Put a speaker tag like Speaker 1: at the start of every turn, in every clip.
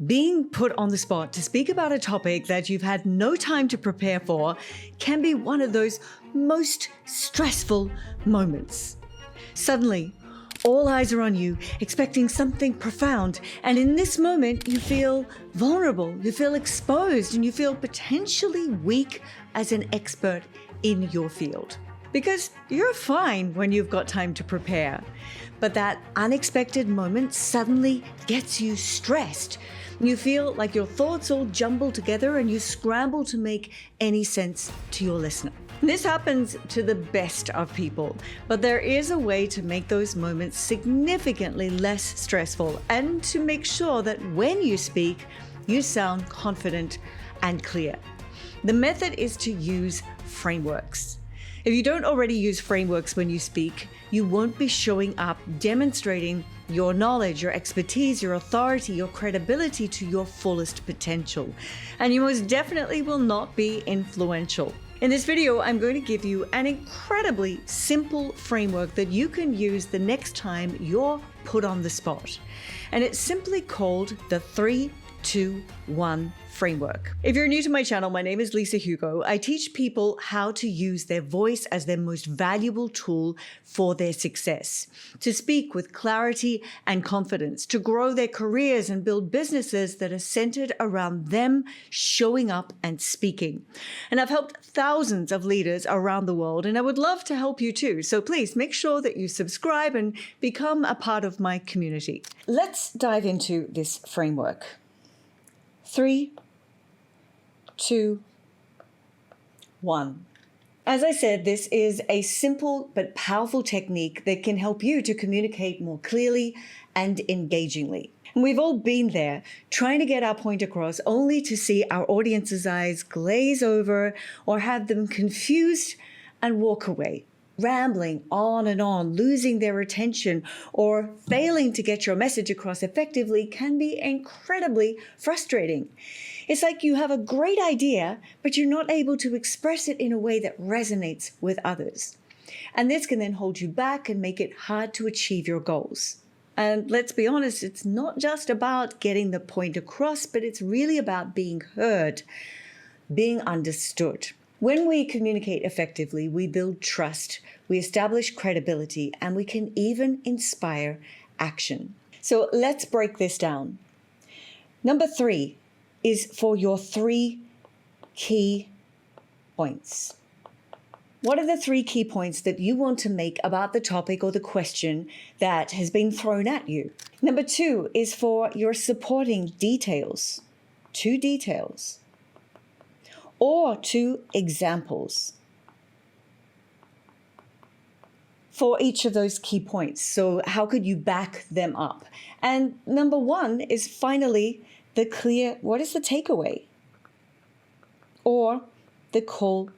Speaker 1: Being put on the spot to speak about a topic that you've had no time to prepare for can be one of those most stressful moments. Suddenly, all eyes are on you, expecting something profound, and in this moment, you feel vulnerable, you feel exposed, and you feel potentially weak as an expert in your field. Because you're fine when you've got time to prepare. But that unexpected moment suddenly gets you stressed. You feel like your thoughts all jumble together and you scramble to make any sense to your listener. This happens to the best of people, but there is a way to make those moments significantly less stressful and to make sure that when you speak, you sound confident and clear. The method is to use frameworks. If you don't already use frameworks when you speak, you won't be showing up demonstrating your knowledge, your expertise, your authority, your credibility to your fullest potential. And you most definitely will not be influential. In this video, I'm going to give you an incredibly simple framework that you can use the next time you're put on the spot. And it's simply called the 3-2-1 framework. If you're new to my channel, my name is Lisa Hugo. I teach people how to use their voice as their most valuable tool for their success, to speak with clarity and confidence, to grow their careers and build businesses that are centered around them showing up and speaking. And I've helped thousands of leaders around the world, and I would love to help you too. So please make sure that you subscribe and become a part of my community. Let's dive into this framework. 3, 2, 1. As I said, this is a simple but powerful technique that can help you to communicate more clearly and engagingly. And we've all been there, trying to get our point across only to see our audience's eyes glaze over or have them confused and walk away, rambling on and on, losing their attention, or failing to get your message across effectively can be incredibly frustrating. It's like you have a great idea, but you're not able to express it in a way that resonates with others. And this can then hold you back and make it hard to achieve your goals. And let's be honest, it's not just about getting the point across, but it's really about being heard, being understood. When we communicate effectively, we build trust, we establish credibility, and we can even inspire action. So let's break this down. Number 3 is for your 3 key points. What are the 3 key points that you want to make about the topic or the question that has been thrown at you? Number 2 is for your supporting details. 2 details. Or 2 examples for each of those key points. So how could you back them up? And number 1 is finally the clear, what is the takeaway? Or the call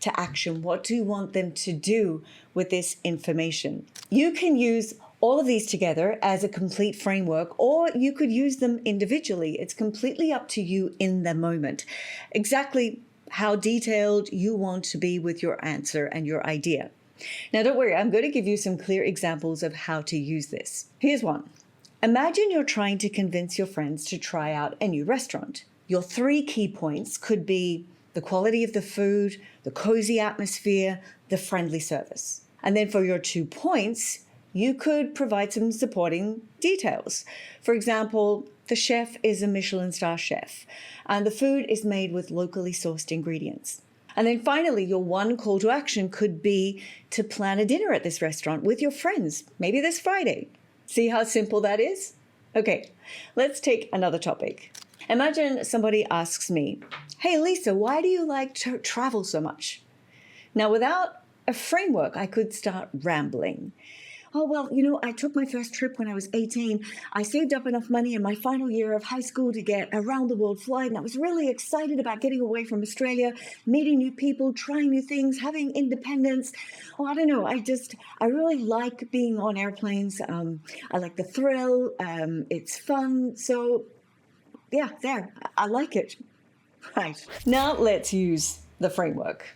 Speaker 1: to action. What do you want them to do with this information? You can use all of these together as a complete framework, or you could use them individually. It's completely up to you in the moment. Exactly how detailed you want to be with your answer and your idea. Now, don't worry, I'm going to give you some clear examples of how to use this. Here's one. Imagine you're trying to convince your friends to try out a new restaurant. Your 3 key points could be the quality of the food, the cozy atmosphere, the friendly service. And then for your 2 points, you could provide some supporting details. For example, the chef is a Michelin star chef, and the food is made with locally sourced ingredients. And then finally, your 1 call to action could be to plan a dinner at this restaurant with your friends, maybe this Friday. See how simple that is? Okay, let's take another topic. Imagine somebody asks me, "Hey Lisa, why do you like to travel so much?" Now, without a framework, I could start rambling. "Oh, well, I took my first trip when I was 18. I saved up enough money in my final year of high school to get a round-the-world flight, and I was really excited about getting away from Australia, meeting new people, trying new things, having independence. Oh, I don't know. I really like being on airplanes. I like the thrill. It's fun. So, yeah, there. I like it." Right. Now let's use the framework.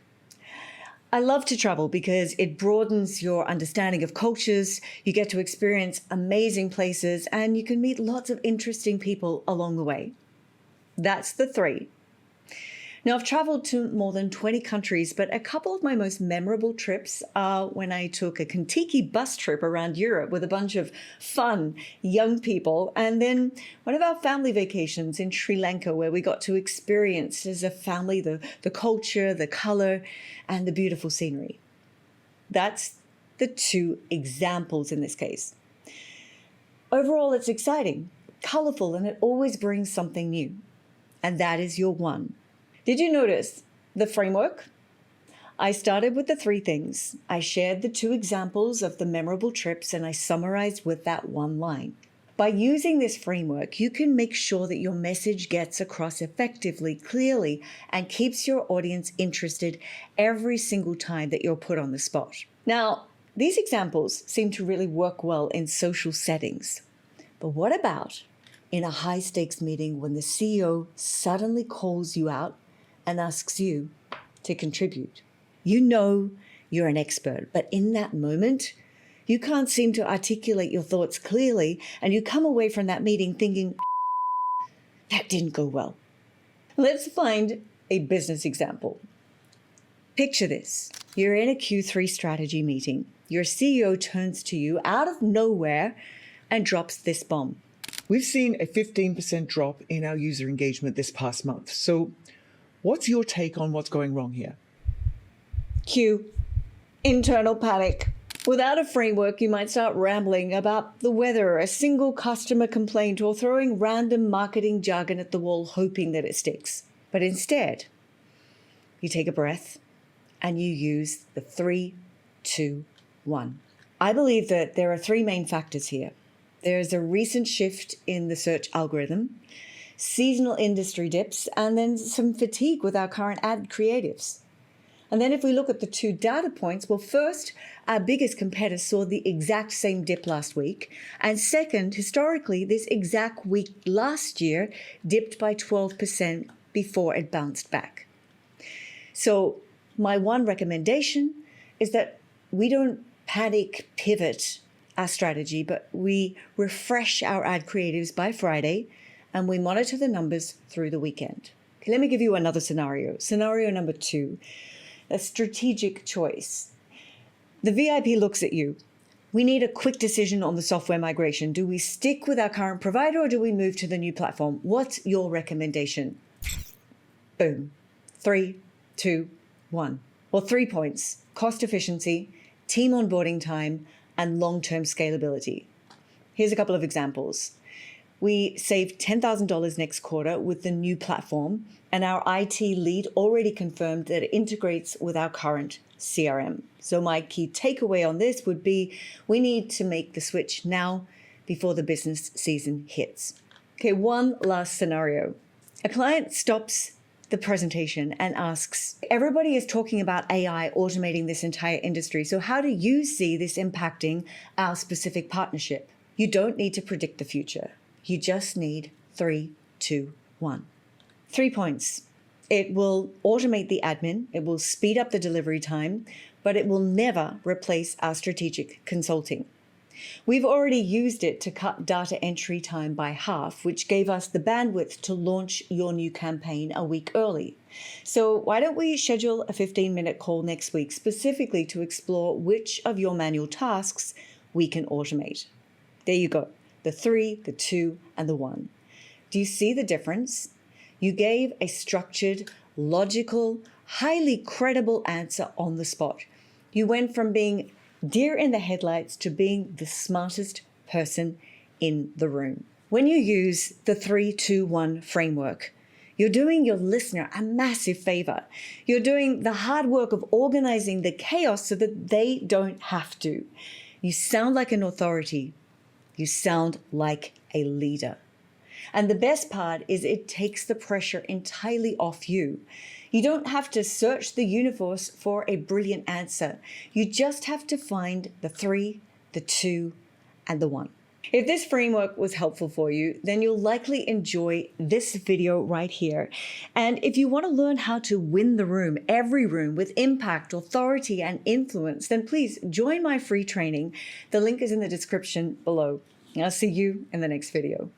Speaker 1: I love to travel because it broadens your understanding of cultures, you get to experience amazing places, and you can meet lots of interesting people along the way. That's the 3. Now, I've traveled to more than 20 countries, but a couple of my most memorable trips are when I took a Kentucky bus trip around Europe with a bunch of fun young people, and then one of our family vacations in Sri Lanka, where we got to experience as a family the culture, the color, and the beautiful scenery. That's the 2 examples in this case. Overall, it's exciting, colorful, and it always brings something new. And that is your 1. Did you notice the framework? I started with the 3 things. I shared the 2 examples of the memorable trips, and I summarized with that 1 line. By using this framework, you can make sure that your message gets across effectively, clearly, and keeps your audience interested every single time that you're put on the spot. Now, these examples seem to really work well in social settings. But what about in a high-stakes meeting when the CEO suddenly calls you out and asks you to contribute? You know you're an expert, but in that moment, you can't seem to articulate your thoughts clearly, and you come away from that meeting thinking, that didn't go well. Let's find a business example. Picture this. You're in a Q3 strategy meeting. Your CEO turns to you out of nowhere and drops this bomb.
Speaker 2: We've seen a 15% drop in our user engagement this past month. So what's your take on what's going wrong here?
Speaker 1: Q. Internal panic. Without a framework, you might start rambling about the weather, a single customer complaint, or throwing random marketing jargon at the wall, hoping that it sticks. But instead, you take a breath and you use the 3, 2, 1. I believe that there are 3 main factors here. There's a recent shift in the search algorithm, seasonal industry dips, and then some fatigue with our current ad creatives. And then if we look at the 2 data points, well, first, our biggest competitor saw the exact same dip last week. And second, historically, this exact week last year dipped by 12% before it bounced back. So my 1 recommendation is that we don't panic pivot our strategy, but we refresh our ad creatives by Friday and we monitor the numbers through the weekend. Okay, let me give you another scenario. Scenario number 2, a strategic choice. The VIP looks at you. We need a quick decision on the software migration. Do we stick with our current provider or do we move to the new platform? What's your recommendation? Boom. 3, 2, 1. Well, 3 points: cost efficiency, team onboarding time, and long-term scalability. Here's a couple of examples. We saved $10,000 next quarter with the new platform, and our IT lead already confirmed that it integrates with our current CRM. So my key takeaway on this would be we need to make the switch now before the business season hits. Okay, 1 last scenario. A client stops the presentation and asks, everybody is talking about AI automating this entire industry. So how do you see this impacting our specific partnership? You don't need to predict the future. You just need 3, 2, 1. 3 points. It will automate the admin. It will speed up the delivery time, but it will never replace our strategic consulting. We've already used it to cut data entry time by half, which gave us the bandwidth to launch your new campaign a week early. So why don't we schedule a 15-minute call next week specifically to explore which of your manual tasks we can automate? There you go. The 3, the 2, and the 1. Do you see the difference? You gave a structured, logical, highly credible answer on the spot. You went from being deer in the headlights to being the smartest person in the room. When you use the 3, 2, 1 framework, you're doing your listener a massive favor. You're doing the hard work of organizing the chaos so that they don't have to. You sound like an authority. You sound like a leader. And the best part is it takes the pressure entirely off you. You don't have to search the universe for a brilliant answer. You just have to find the 3, the 2, and the 1. If this framework was helpful for you, then you'll likely enjoy this video right here. And if you want to learn how to win the room, every room, with impact, authority, and influence, then please join my free training. The link is in the description below. I'll see you in the next video.